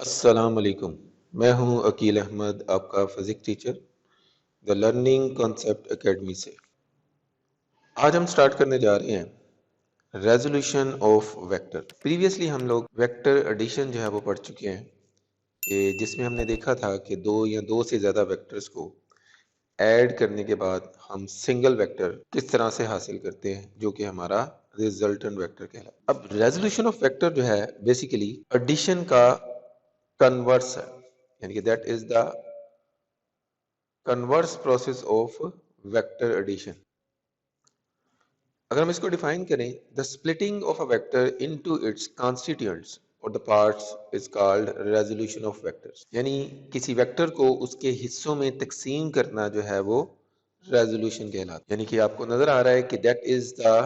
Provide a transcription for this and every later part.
अस्सलाम वालेकुम। मैं हूं अकील अहमद, आपका physics teacher the learning concept academy से। आज हम स्टार्ट करने जा रहे हैं रेजोल्यूशन ऑफ वेक्टर। प्रीवियसली हम लोग वेक्टर एडिशन जो है वो पढ़ चुके हैं कि जिसमें हमने देखा था कि दो या दो से ज़्यादा वेक्टर्स को ऐड करने के बाद हम सिंगल वेक्टर किस तरह से हासिल करते हैं, जो कि हमारा रिजल्टेंट वेक्टर कहलाता है। अब रेजोल्यूशन ऑफ वेक्टर जो है बेसिकली एडिशन का कन्वर्स है, यानी कि that is the converse process of vector addition. अगर हम इसको डिफाइन करें, the splitting of a vector into its constituents और the parts is called resolution of vectors. यानी किसी वेक्टर को उसके हिस्सों में तकसीम करना जो है वो रेजोल्यूशन कहलाता है। यानी कि आपको नजर आ रहा है कि that is the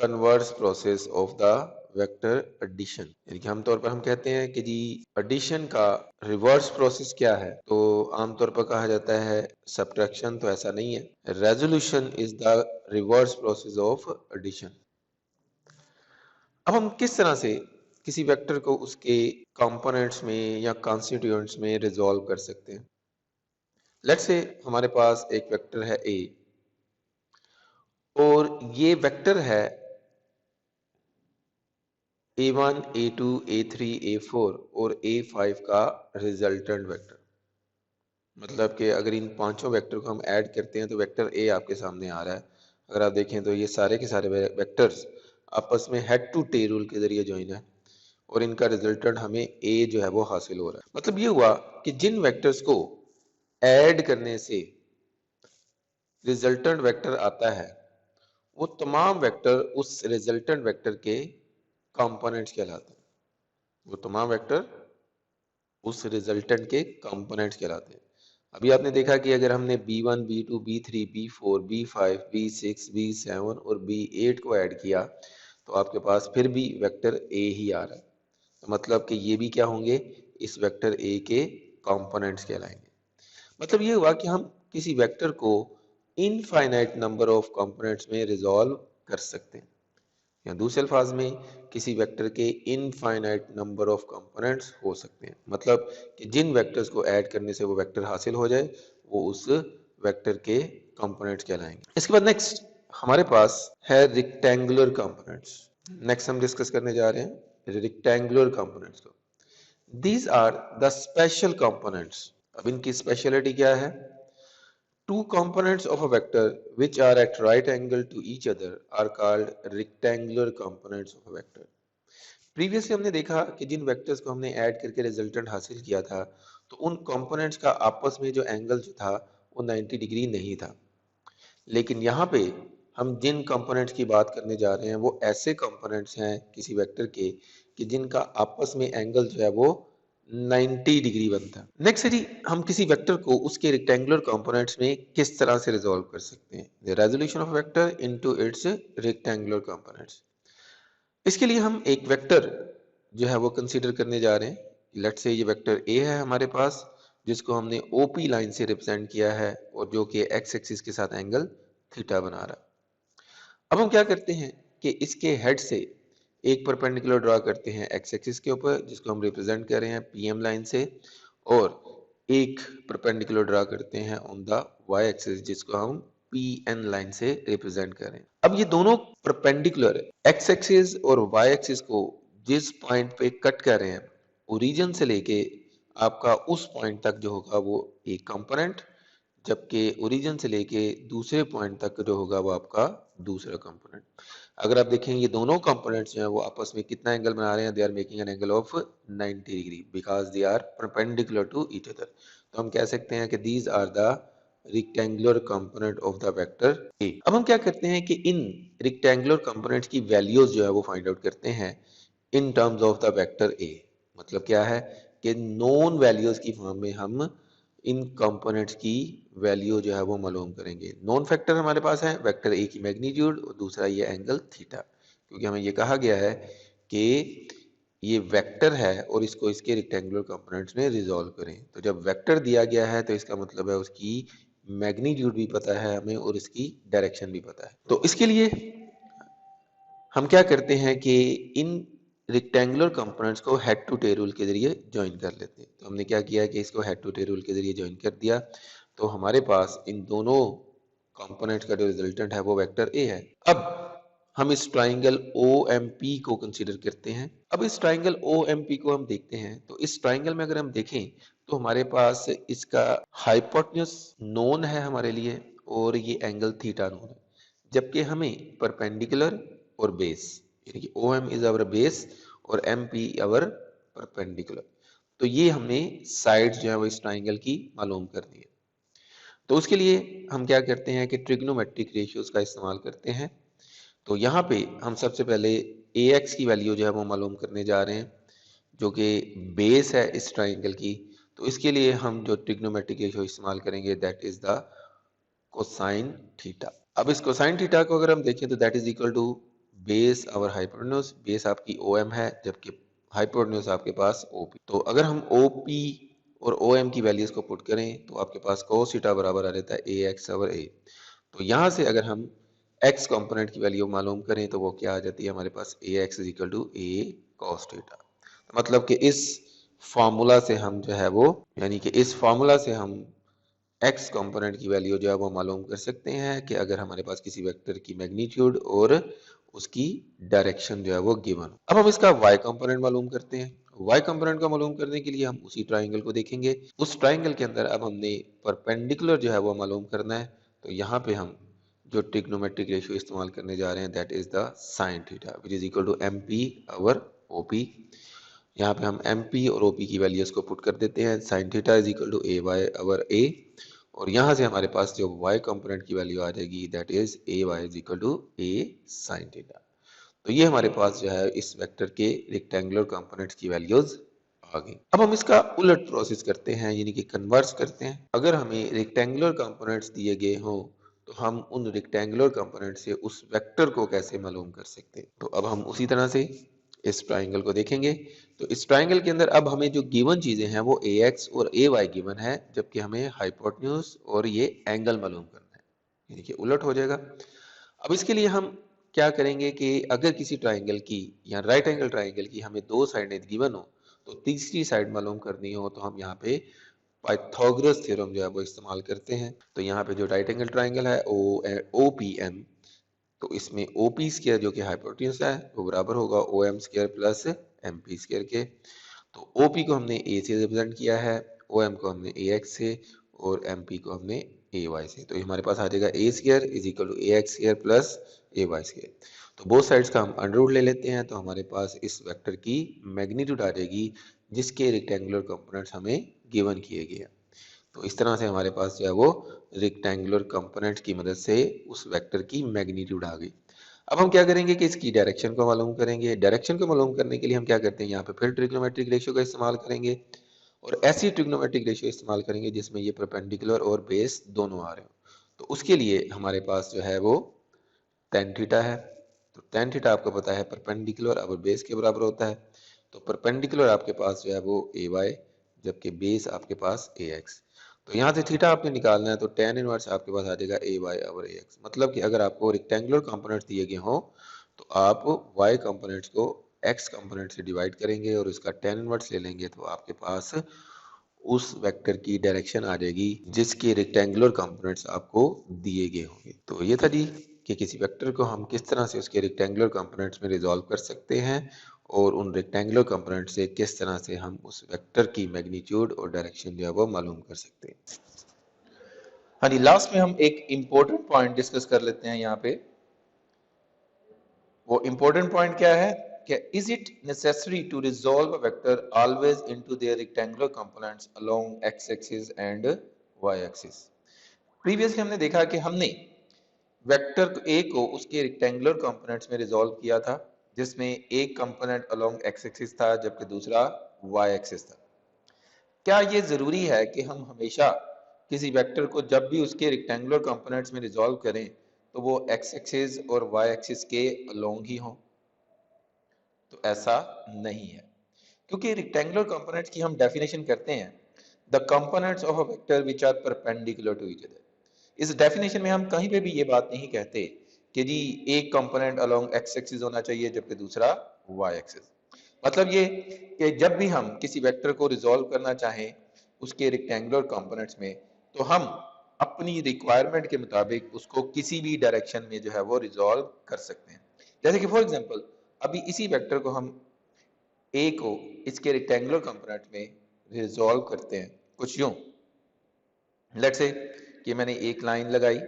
converse process of the vector addition. यानी कि आमतौर पर हम कहते हैं कि जी एडिशन का रिवर्स प्रोसेस क्या है, तो आमतौर पर कहा जाता है सब्ट्रैक्शन। तो ऐसा नहीं है, resolution is the reverse process of addition. अब हम किस तरह से किसी वेक्टर को उसके कंपोनेंट्स में या कॉन्स्टिट्यूएंट्स में रिजॉल्व कर सकते हैं। लेट्स से हमारे पास एक वेक्टर है ए, और ये वेक्टर है A1, A2, A3, A4 और A5 का रिजल्टेंट वेक्टर। मतलब कि अगर इन पांचों वेक्टर को हम ऐड करते हैं तो वेक्टर ए आपके सामने आ रहा है। अगर आप देखें तो ये सारे के सारे वेक्टर्स आपस में हेड टू टेल रूल के जरिए ज्वाइन है, और इनका रिजल्टेंट हमें ए जो है वो हासिल हो रहा है। मतलब ये हुआ कि जिन वेक्टर्स को ऐड करने से रिजल्टेंट वेक्टर आता है, वो तमाम वेक्टर उस रिजल्टेंट वेक्टर के कंपोनेंट्स कहलाते हैं। वो तमाम वेक्टर उस रिजल्टेंट के कंपोनेंट्स कहलाते हैं। अभी आपने देखा कि अगर हमने B1, B2, B3, B4, B5, B6, B7 और B8 को ऐड किया तो आपके पास फिर भी वेक्टर A ही आ रहा है। तो मतलब कि ये भी क्या होंगे, इस वेक्टर A के कंपोनेंट्स कहलाएंगे। मतलब ये हुआ कि हम किसी वेक्टर को इनफाइनाइट नंबर ऑफ कंपोनेंट्स में रिजॉल्व कर सकते हैं, या दूसरे अल्फाज में किसी वेक्टर के इनफाइनाइट नंबर ऑफ कंपोनेंट्स हो सकते हैं। मतलब कि जिन वेक्टर्स को ऐड करने से वो वेक्टर हासिल हो जाए, वो उस वेक्टर के कंपोनेंट्स कहलाएंगे। इसके बाद नेक्स्ट हमारे पास है रेक्टेंगुलर कंपोनेंट्स। नेक्स्ट हम डिस्कस करने जा रहे हैं रेक्टेंगुलर कंपोनेंट्स को। These are the special components. अब इनकी स्पेशलिटी क्या है? Two components of a vector which are at right angle to each other are called rectangular components of a vector. Previously हमने देखा कि जिन वेक्टर्स को हमने ऐड करके रिजल्टेंट हासिल किया था, तो उन कंपोनेंट्स का आपस में जो एंगल जो था वो 90 डिग्री नहीं था। लेकिन यहाँ पे हम जिन कंपोनेंट्स की बात करने जा रहे हैं वो ऐसे कंपोनेंट्स हैं किसी वेक्टर के कि जिनका आपस में एंगल जो है वो 90 डिग्री बनता है। नेक्स्ट है जी, हम किसी वेक्टर को उसके रेक्टेंगुलर कंपोनेंट्स में किस तरह से रिजॉल्व कर सकते हैं। The resolution of vector into it's rectangular components. इसके लिए हम एक वेक्टर जो है वो कंसीडर करने जा रहे हैं। लेट्स से ये वेक्टर ए है हमारे पास, जिसको हमने ओपी लाइन से रिप्रेजेंट किया है और जो कि एक्स एक्सिस के साथ एंगल थीटा बना रहा है। अब हम क्या करते हैं कि इसके हेड से एक परपेंडिकुलर ड्रा करते हैं एक्स एक्सिस के ऊपर, जिसको हम रिप्रेजेंट कर रहे हैं पीएम लाइन से, और एक परपेंडिकुलर ड्रा करते हैं ऑन द वाई एक्सिस, जिसको हम पीएन लाइन से रिप्रेजेंट कर रहे हैं। अब ये दोनों परपेंडिकुलर एक्स एक्सिस और वाई एक्सिस को जिस पॉइंट पे कट कर रहे हैं, ओरिजिन से लेके आपका उस पॉइंट तक जो होगा वो एक कंपोनेंट, जबकि ओरिजिन से लेके दूसरे पॉइंट तक जो होगा वो आपका दूसरा कंपोनेंट। अगर आप देखें ये दोनों कंपोनेंट्स जो हैं वो आपस में कितना एंगल बना रहे हैं, they are making an angle of 90 degree because they are perpendicular to each other. तो हम कह सकते हैं कि these are the rectangular component of the vector A. अब हम क्या करते हैं कि इन रेक्टेंगुलर कंपोनेंट्स की वैल्यूज जो है वो फाइंड आउट करते हैं in terms of the vector A. मतलब क्या है कि नोन वैल्यूज की फॉर्म में हम इन कंपोनेंट्स की वैल्यू जो है वो मालूम करेंगे। नॉन फैक्टर हमारे पास है वेक्टर ए की मैग्नीट्यूड और दूसरा ये एंगल थीटा, क्योंकि हमें ये कहा गया है कि ये वेक्टर है और इसको इसके रेक्टेंगुलर कंपोनेंट्स में रिजॉल्व करें। तो जब वेक्टर दिया गया है तो इसका मतलब है उसकी मैग्नीट्यूड भी पता है हमें और इसकी डायरेक्शन भी पता है। तो इसके लिए हम क्या करते हैं कि इन रेक्टेंगुलर कंपोनेंट्स को हेड टू टेल रूल के जरिए ज्वाइन कर लेते हैं। तो हमने क्या किया है कि इसको हेड टू टेल रूल के जरिए ज्वाइन कर दिया, तो हमारे पास इन दोनों कंपोनेंट्स का जो रिजल्टेंट है वो वेक्टर ए है। अब हम इस ट्राइंगल OMP को कंसीडर करते हैं। अब इस ट्राइंगल OMP को हम देखते हैं, तो इस ट्राइंगल में अगर हम देखें तो हमारे पास इसका हाइपोटेन्यूज नोन है हमारे लिए और ये एंगल थीटा नोन है, जबकि हमें परपेंडिकुलर और बेस यानी कि OM इज आवर बेस और MP आवर परपेंडिकुलर, तो ये हमने साइड्स जो है वो इस ट्राइंगल की मालूम करनी है। तो उसके लिए हम क्या करते हैं कि ट्रिग्नोमेट्रिक रेशियोज का इस्तेमाल करते हैं। तो यहाँ पे हम सबसे पहले AX की वैल्यू जो है वो मालूम करने जा रहे हैं, जो कि बेस है इस ट्राइंगल की। तो इसके लिए हम जो ट्रिग्नोमेट्रिक रेशियो इस्तेमाल करेंगे that is the cosine theta. अब इस कोसाइन थीटा को अगर हम देखें तो that is equal to base और हाइपोटेन्यूज। बेस आपकी OM है जबकि हाइपोटेन्यूज आपके पास OP। तो अगर हम OP और OM की वैल्यूज को पुट करें तो आपके पास cos थीटा बराबर आ जाता है AX ओवर A। तो यहाँ से अगर हम x कंपोनेंट की वैल्यू मालूम करें तो वो क्या आ जाती है हमारे पास AX is equal to A cos theta. मतलब कि इस फार्मूला से हम जो है वो यानी कि इस फार्मूला से हम x कंपोनेंट की वैल्यू जो है वो मालूम कर सकते हैं कि अगर हमारे पास किसी वेक्टर की मैग्नीट्यूड और उसकी डायरेक्शन जो है वो गिवन हो। अब हम इसका y कंपोनेंट मालूम करते हैं। y कंपोनेंट को मालूम करने के लिए हम उसी ट्राइंगल को देखेंगे। उस ट्राइंगल के अंदर अब हमने परपेंडिकुलर जो है वो मालूम करना है। तो यहाँ पे हम जो ट्रिग्नोमेट्रिक रेशियो इस्तेमाल करने जा रहे हैं that is the sine theta which is equal to MP over OP। यहाँ पे हम MP और OP की वैल्यूज को पुट कर देते हैं। Sine theta is equal to AY over A और यहाँ से हमारे पास जो y कंपोनेंट की वैल्यू आ जाएगी that is AY is equal to A sine theta. तो ये हमारे पास जो है इस वेक्टर के रेक्टेंगुलर कंपोनेंट्स की वैल्यूज आ गई। अब हम इसका उलट प्रोसेस करते हैं यानी कि कन्वर्स करते हैं। अगर हमें रेक्टेंगुलर कंपोनेंट्स दिए गए हों तो हम उन रेक्टेंगुलर कंपोनेंट से उस वेक्टर को कैसे मालूम कर सकते हैं। तो अब हम उसी तरह से इस ट्राइंगल को देखेंगे। तो इस ट्राइंगल के अंदर अब हमें जो गिवन चीजें हैं वो AX और AY गिवन है, जबकि हमें हाइपोटेन्यूज और ये एंगल मालूम करना है, यानी कि उलट हो जाएगा। अब इसके लिए हम क्या करेंगे कि अगर किसी ट्राइंगल की या राइट एंगल ट्राइंगल की हमें दो साइडें गिवन हो तो तीसरी साइड मालूम करनी हो तो हम यहाँ पे पाइथागोरस थ्योरम जो है वो इस्तेमाल करते हैं। तो यहाँ पे जो राइट एंगल ट्राइंगल है OPM, तो इसमें OP स्क्वायर जो कि हाइपोटेन्यूज है वो बराबर होगा OM square plus MP square के। तो OP को हमने A से रिप्रेजेंट किया है, OM को हमने AX से और MP को हमने AY से। तो हमारे पास आ जाएगा A square is equal to AX square plus AY square. तो बोथ साइड्स का हम अंडर रूट ले लेते हैं, तो हमारे पास इस वेक्टर की मैग्नीट्यूड आ जाएगी जिसके रेक्टेंगुलर कंपोनेंट्स हमें गिवन किए गए हैं। तो इस तरह से हमारे पास जो है वो रेक्टेंगुलर कंपोनेंट्स की मदद से उस वेक्टर की मैग्नीट्यूड आ गई। अब हम क्या करेंगे कि इसकी डायरेक्शन को मालूम करेंगे। डायरेक्शन को मालूम करने के लिए हम क्या करते हैं, यहाँ पे फिर ट्रिग्नोमेट्रिक रेशियो का इस्तेमाल करेंगे और ऐसी ट्रिग्नोमेट्रिक रेशियो इस्तेमाल करेंगे जिसमें ये परपेंडिकुलर और बेस दोनों आ रहे हो। तो उसके लिए हमारे पास जो है वो tan थीटा है। तो tan थीटा आपको पता है परपेंडिकुलर और बेस के बराबर होता है। तो परपेंडिकुलर आपके पास जो है वो AY जबकि बेस आपके पास AX। तो यहाँ से थीटा आपने निकालना है तो tan इनवर्स आपके पास आ जाएगा AY ओवर AX। मतलब कि अगर आपको रेक्टेंगुलर कंपोनेंट्स दिए गए हों तो आप Y कंपोनेंट्स को X कंपोनेंट से डिवाइड करेंगे और इसका tan इनवर्स ले लेंगे तो आपके पास उस वेक्टर की डायरेक्शन आ जाएगी जिसके रेक्टेंगुलर कंपोनेंट्स आपको दिए गए होंगे। तो ये था जी कि किसी वेक्टर को हम किस तरह से उसके रेक्टेंगुलर कंपोनेंट्स में रिजॉल्व कर सकते हैं और उन रेक्टेंगुलर कंपोनेंट से किस तरह से हम उस वेक्टर की मैग्नीट्यूड और डायरेक्शन जो है वो मालूम कर सकते हैं। हाँ जी, लास्ट में हम एक इम्पोर्टेंट पॉइंट डिस्कस कर लेते हैं यहाँ पे। वो इम्पोर्टेंट पॉइंट क्या है कि is it necessary to resolve a vector always into their rectangular components along x axis and y axis. Previously हमने देखा कि हमने वेक्टर ए को उसके रेक्टेंगुलर कंपोनेंट्स में रिजॉल्व किया था जिसमें एक कंपोनेंट अलोंग एक्स एक्सिस था जबकि दूसरा वाई एक्सिस था। क्या ये जरूरी है कि हम हमेशा किसी वेक्टर को जब भी उसके रेक्टेंगुलर कंपोनेंट्स में रिजॉल्व करें तो वो एक्स एक्सिस और वाई एक्सिस के अलोंग ही हों? तो ऐसा नहीं है, क्योंकि रेक्टेंगुलर कंपोनेंट्स की हम डेफिनेशन करते हैं the components of a vector which are perpendicular to each other. इस डेफिनेशन में हम कहीं पे भी ये बात नहीं कहते कि जी एक कंपोनेंट अलोंग एक्स एक्सिस होना चाहिए जबकि दूसरा वाई एक्सिस। मतलब ये कि जब भी हम किसी वेक्टर को रिजॉल्व करना चाहें उसके रेक्टेंगुलर कंपोनेंट्स में, तो हम अपनी रिक्वायरमेंट के मुताबिक उसको किसी भी डायरेक्शन में जो है वो रिजॉल्व कर सकते हैं। जैसे कि फॉर एग्जांपल अभी इसी वेक्टर को हम ए को इसके रेक्टेंगुलर कंपोनेंट में रिजॉल्व करते हैं कुछ यूं। लेट्स से कि मैंने एक लाइन लगाई,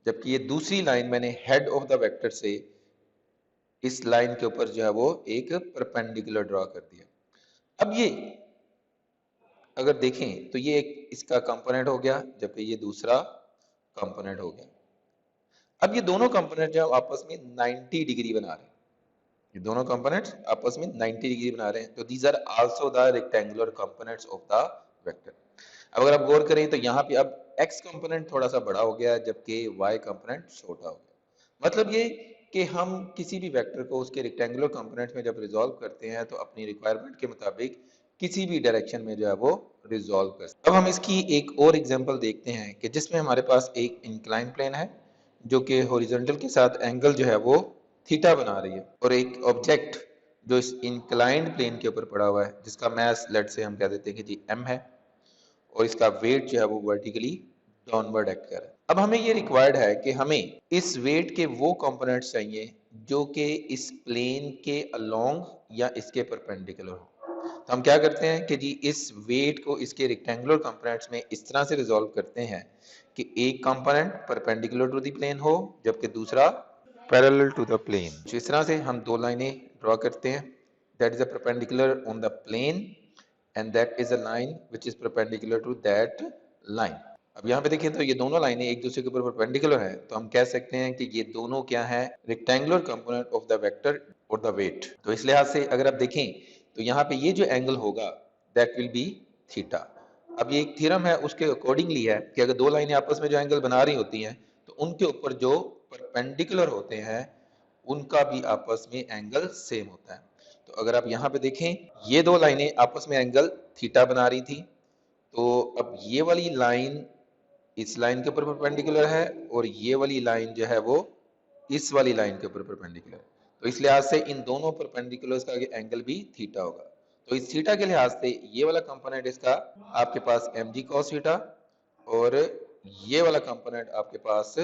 जबकि ये दूसरी लाइन मैंने हेड ऑफ द वेक्टर से इस लाइन के ऊपर जो है वो एक परपेंडिकुलर ड्रॉ कर दिया। अब ये अगर देखें तो ये एक इसका कंपोनेंट हो गया, जबकि ये दूसरा कंपोनेंट हो गया। अब ये दोनों कंपोनेंट जो आपस में 90 डिग्री बना रहे हैं, ये दोनों कंपोनेंट्स आपस में 90 डिग्री बना रहे हैं, तो these are also the rectangular components of the vector. अब अगर आप गौर करें तो यहाँ पे अब x कंपोनेंट थोड़ा सा बड़ा हो गया, जबकि y कंपोनेंट छोटा हो गया। मतलब ये कि हम किसी भी वेक्टर को उसके रेक्टेंगुलर कंपोनेंट में जब रिजॉल्व करते हैं तो अपनी रिक्वायरमेंट के मुताबिक किसी भी डायरेक्शन में जो है वो रिजॉल्व कर सकते हैं। अब हम इसकी एक और एग्जांपल देखते हैं कि जिसमें हमारे पास एक इंक्लाइन प्लेन है जो कि हॉरिजॉन्टल के साथ एंगल जो है वो थीटा बना रही है, और एक ऑब्जेक्ट जो इस इंक्लाइंड प्लेन के ऊपर पड़ा हुआ है जिसका मास लेट से हम कह देते हैं कि जी m है, और इसका वेट जो है वो वर्टिकली डाउनवर्ड एक्ट कर रहा है। अब हमें ये रिक्वायर्ड है कि हमें इस वेट के वो कंपोनेंट्स चाहिए जो कि इस प्लेन के अलोंग या इसके परपेंडिकुलर हो। तो हम क्या करते हैं कि जी इस वेट को इसके रेक्टेंगुलर कंपोनेंट्स में इस तरह से रिजॉल्व करते हैं कि एक component perpendicular to the plane हो जबकि दूसरा पैरेलल टू द प्लेन। तो इस तरह से हम दो लाइनें ड्रॉ करते हैं, that is a perpendicular on the plane and that is a line which is perpendicular to that line। अब यहाँ पे देखिए तो ये दोनों लाइनें एक दूसरे के ऊपर परपेंडिकुलर है, तो हम कह सकते हैं कि ये दोनों क्या है, rectangular component of the vector और द वेट। तो इस लिहाज से अगर आप देखें तो यहाँ पे ये जो एंगल होगा दैट विल बी थीटा। अब ये एक थ्योरम है उसके अकॉर्डिंगली है कि अगर दो लाइनें आपस में जो एंगल बना रही होती हैं तो उनके ऊपर जो परपेंडिकुलर होते हैं उनका भी आपस में एंगल सेम होता है। तो अगर आप यहाँ पे देखें ये दो लाइनें आपस में एंगल थीटा बना रही थी, तो अब ये वाली लाइन इस लाइन के ऊपर परपेंडिकुलर है और ये वाली लाइन जो है वो इस वाली लाइन के ऊपर परपेंडिकुलर है, तो इस लिहाज से इन दोनों परपेंडिकुलर्स का एंगल भी थीटा होगा। तो इस थीटा के लिहाज से ये वाला कंपोनेंट इसका आपके पास mg cos थीटा और ये वाला कंपोनेंट आपके पास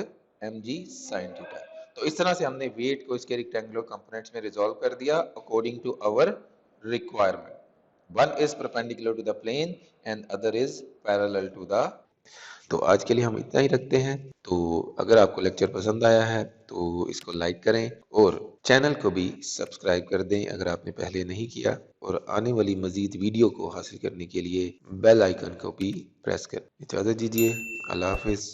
mg sin थीटा। तो इस तरह से हमने वेट को इसके रेक्टेंगुलर कंपोनेंट्स में रिजॉल्व कर दिया according to our requirement. One is perpendicular to the plane and other is parallel to the. तो आज के लिए हम इतना ही रखते हैं। तो अगर आपको लेक्चर पसंद आया है तो इसको लाइक करें और चैनल को भी सब्सक्राइब कर दें अगर आपने पहले नहीं किया, और आने वाली मजीद वीडियो को हासिल करने के लिए बेल आइकन को भी प्रेस करें। इजाज़त दीजिए, अल्लाह हाफिज।